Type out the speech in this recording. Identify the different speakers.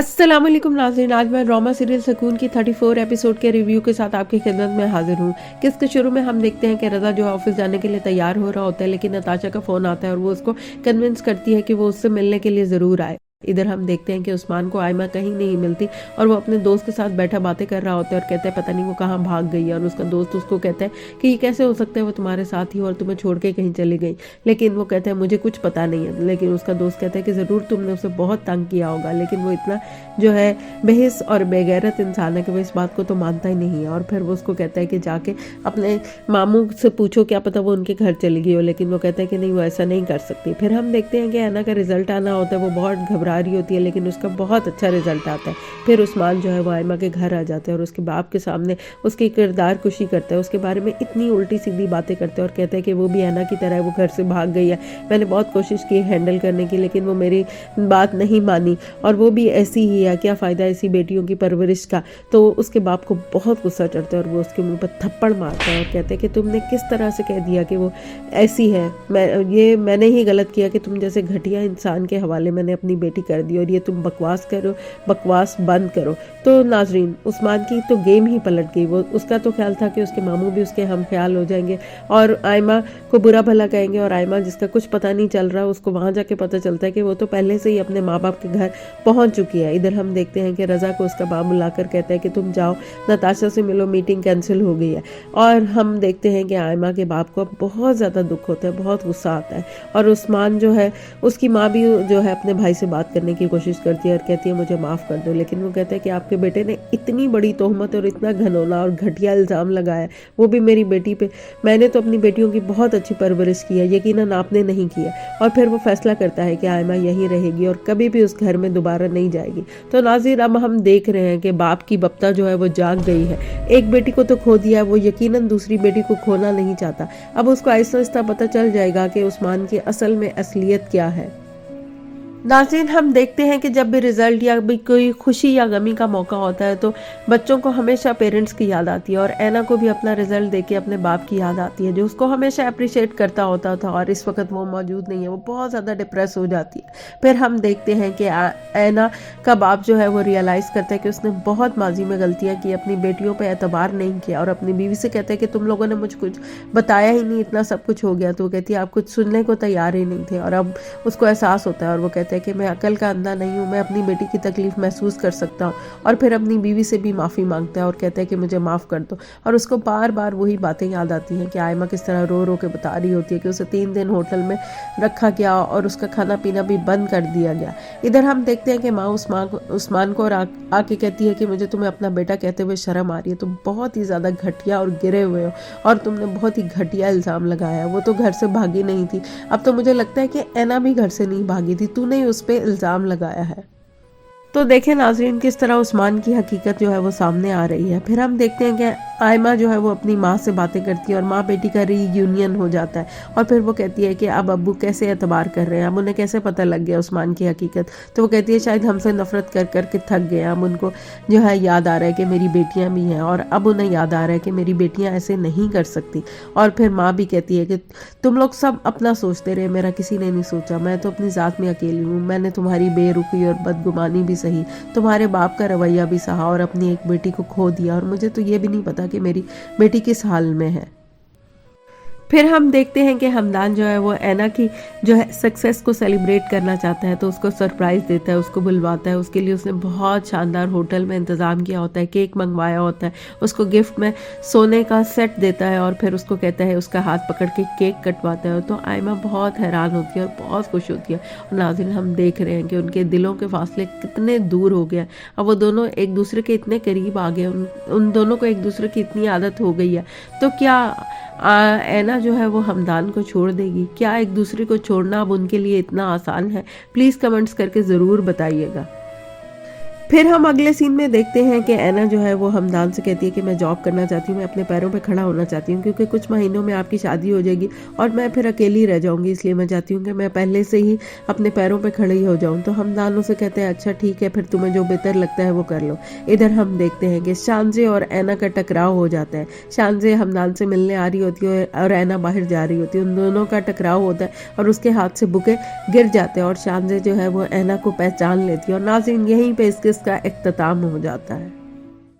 Speaker 1: अस्सलाम वालेकुम नाज़रीन, आज मैं ड्रामा सीरियल सुकून की 34 एपिसोड के रिव्यू के साथ आपकी खिदमत में हाजिर हूँ। किसके शुरू में हम देखते हैं कि रज़ा जो है ऑफिस जाने के लिए तैयार हो रहा होता है, लेकिन नताशा का फ़ोन आता है और वो उसको कन्विंस करती है कि वो उससे मिलने के लिए ज़रूर आए। इधर हम देखते हैं कि उस्मान को आयमा कहीं नहीं मिलती और वो अपने दोस्त के साथ बैठा बातें कर रहा होता है और कहता है पता नहीं वो कहाँ भाग गई है। और उसका दोस्त उसको कहता है कि ये कैसे हो सकता है, वो तुम्हारे साथ ही और तुम्हें छोड़ के कहीं चली गई। लेकिन वो कहता है मुझे कुछ पता नहीं है। लेकिन उसका दोस्त कहता है कि ज़रूर तुमने उसे बहुत तंग किया होगा, लेकिन वो इतना जो है बेहिस और बेगैरत इंसान है कि वो इस बात को तो मानता ही नहीं है। और फिर वो उसको कहता है कि जाके अपने मामू से पूछो, क्या पता वो उनके घर चली गई हो। लेकिन वो कहता है कि नहीं, वो ऐसा नहीं कर सकती। फिर हम देखते हैं कि ऐना का रिजल्ट आना होता है, वो बहुत घबरा रही होती है, लेकिन उसका बहुत अच्छा रिजल्ट आता है। फिर उस्मान जो है वो आयमा के घर आ जाता है और उसके बाप के सामने उसकी किरदार कुशी करता है, उसके बारे में इतनी उल्टी सीधी बातें करते हैं और कहते हैं कि वो भी ऐना की तरह वो घर से भाग गई है। मैंने बहुत कोशिश की हैंडल करने की, लेकिन वो मेरी बात नहीं मानी और वो भी ऐसी ही है, क्या फ़ायदा ऐसी बेटियों की परवरिश का। तो उसके बाप को बहुत गुस्सा चढ़ता है और वो उसके मुंह पर थप्पड़ मारता है और कहते हैं कि तुमने किस तरह से कह दिया कि वो ऐसी है। मैंने ही गलत किया कि तुम जैसे घटिया इंसान के हवाले मैंने अपनी बेटी कर दी और ये तुम बकवास करो, बकवास बंद करो। तो नाजरीन, उस्मान की तो गेम ही पलट गई। वो उसका तो ख्याल था कि उसके मामू भी उसके हम ख्याल हो जाएंगे और आयमा को बुरा भला कहेंगे, और आयमा जिसका कुछ पता नहीं चल रहा उसको वहाँ जाके पता चलता है कि वो तो पहले से ही अपने माँ बाप के घर पहुँच चुकी है। इधर हम देखते हैं कि रज़ा को उसका बाप बुलाकर कहता है कि तुम जाओ नताशा से मिलो, मीटिंग कैंसिल हो गई है। और हम देखते हैं कि आयमा के बाप को बहुत ज़्यादा दुख होता है, बहुत गुस्सा आता है। और उस्मान जो है, उसकी माँ भी जो है अपने भाई से बात करने की कोशिश करती है और कहती है मुझे माफ़ कर दो। लेकिन वो कहता है कि आपके बेटे ने इतनी बड़ी तोहमत और इतना घनौना और घटिया इल्ज़ाम लगाया, वो भी मेरी बेटी पे। मैंने तो अपनी बेटियों की बहुत अच्छी परवरिश की है, यकीनन आपने नहीं किया। और फिर वो फैसला करता है कि आयमा यहीं रहेगी और कभी भी उस घर में दोबारा नहीं जाएगी। तो नाज़रीन, अब हम देख रहे हैं कि बाप की बप्ता जो है वो जाग गई है। एक बेटी को तो खो दिया, वो यकीनन दूसरी बेटी को खोना नहीं चाहता। अब उसको आहिस्ता आहिस्ता पता चल जाएगा कि उस्मान की असल में असलियत क्या है। नाज़रीन, हम देखते हैं कि जब भी रिज़ल्ट या भी कोई खुशी या गमी का मौका होता है तो बच्चों को हमेशा पेरेंट्स की याद आती है। और ऐना को भी अपना रिज़ल्ट देख के अपने बाप की याद आती है, जो उसको हमेशा अप्रिशिएट करता होता था, और इस वक्त वो मौजूद नहीं है। वो बहुत ज़्यादा डिप्रेस हो जाती है। फिर हम देखते हैं कि ऐना का बाप जो है वो रियलाइज़ करता है कि उसने बहुत माजी में गलतियाँ की, अपनी बेटियों पर एतबार नहीं किया, और अपनी बीवी से कहता है कि तुम लोगों ने मुझे कुछ बताया ही नहीं, इतना सब कुछ हो गया। तो वो कहती है आप कुछ सुनने को तैयार ही नहीं थे। और अब उसको एहसास होता है और वो कहता है कि मैं अकल का अंधा नहीं हूँ, मैं अपनी बेटी की तकलीफ महसूस कर सकता हूँ। और फिर अपनी बीवी से भी माफ़ी मांगता है और कहता है कि मुझे माफ़ कर दो। और उसको बार बार वही बातें याद आती हैं कि आयमा किस तरह रो रो के बता रही होती है कि उसे 3 दिन होटल में रखा गया और उसका खाना पीना भी बंद कर दिया गया। इधर हम देखते हैं कि माँ उस्मान को आके कहती है कि मुझे तुम्हें अपना बेटा कहते हुए शर्म आ रही है, तुम बहुत ही ज़्यादा घटिया और गिरे हुए हो और तुमने बहुत ही घटिया इल्ज़ाम लगाया है। वो तो घर से भागी नहीं थी, अब तो मुझे लगता है कि ऐना भी घर से नहीं भागी थी, तूने ही उस पर इल्ज़ाम लगाया है। तो देखें नाज़रीन, किस तरह उस्मान की हकीकत जो है वो सामने आ रही है। फिर हम देखते हैं कि आयमा जो है वो अपनी माँ से बातें करती है और माँ बेटी का रीयूनियन हो जाता है। और फिर वो कहती है कि अब अब्बू कैसे एतबार कर रहे हैं, अब उन्हें कैसे पता लग गया उस्मान की हकीकत। तो वो कहती है शायद हमसे नफरत कर कर के थक गए, अब उनको जो है याद आ रहा है कि मेरी बेटियाँ भी हैं, और अब उन्हें याद आ रहा है कि मेरी बेटियाँ ऐसे नहीं कर सकती। और फिर माँ भी कहती है कि तुम लोग सब अपना सोचते रहे, मेरा किसी ने नहीं सोचा, मैं तो अपनी ज़ात में अकेली हूँ। मैंने तुम्हारी बेरुखी और बदगुमानी भी सही, तुम्हारे बाप का रवैया भी सहा और अपनी एक बेटी को खो दिया, और मुझे तो ये भी नहीं पता कि मेरी बेटी किस हाल में है। फिर हम देखते हैं कि हमदान जो है वो ऐना की जो है सक्सेस को सेलिब्रेट करना चाहता है, तो उसको सरप्राइज़ देता है, उसको बुलवाता है। उसके लिए उसने बहुत शानदार होटल में इंतज़ाम किया होता है, केक मंगवाया होता है, उसको गिफ्ट में सोने का सेट देता है और फिर उसको कहता है, उसका हाथ पकड़ के केक कटवाता है। तो आयमा बहुत हैरान होती है और बहुत खुश होती है। और नाज़रीन, हम देख रहे हैं कि उनके दिलों के फासले कितने दूर हो गए। अब वो दोनों एक दूसरे के इतने करीब आ गए, उन दोनों को एक दूसरे की इतनी आदत हो गई है। तो क्या ऐना जो है वो हमदान को छोड़ देगी? क्या एक दूसरे को छोड़ना अब उनके लिए इतना आसान है? प्लीज़ कमेंट्स करके ज़रूर बताइएगा। फिर हम अगले सीन में देखते हैं कि ऐना जो है वो हमदान से कहती है कि मैं जॉब करना चाहती हूँ, मैं अपने पैरों पे खड़ा होना चाहती हूँ, क्योंकि कुछ महीनों में आपकी शादी हो जाएगी और मैं फिर अकेली रह जाऊंगी, इसलिए मैं चाहती हूँ कि मैं पहले से ही अपने पैरों पे खड़ी हो जाऊँ। तो हमदान उसे कहते हैं अच्छा ठीक है, फिर तुम्हें जो बेहतर लगता है वो कर लो। इधर हम देखते हैं कि शानजे और ऐना का टकराव हो जाता है। शानजे हमदान से मिलने आ रही होती है और ऐना बाहर जा रही होती है, उन दोनों का टकराव होता है और उसके हाथ से बुके गिर जाते हैं और शानजे जो है वो ऐना को पहचान लेती है और नाज़रीन यहीं पे इस किस्सा का इख्तिताम हो जाता है।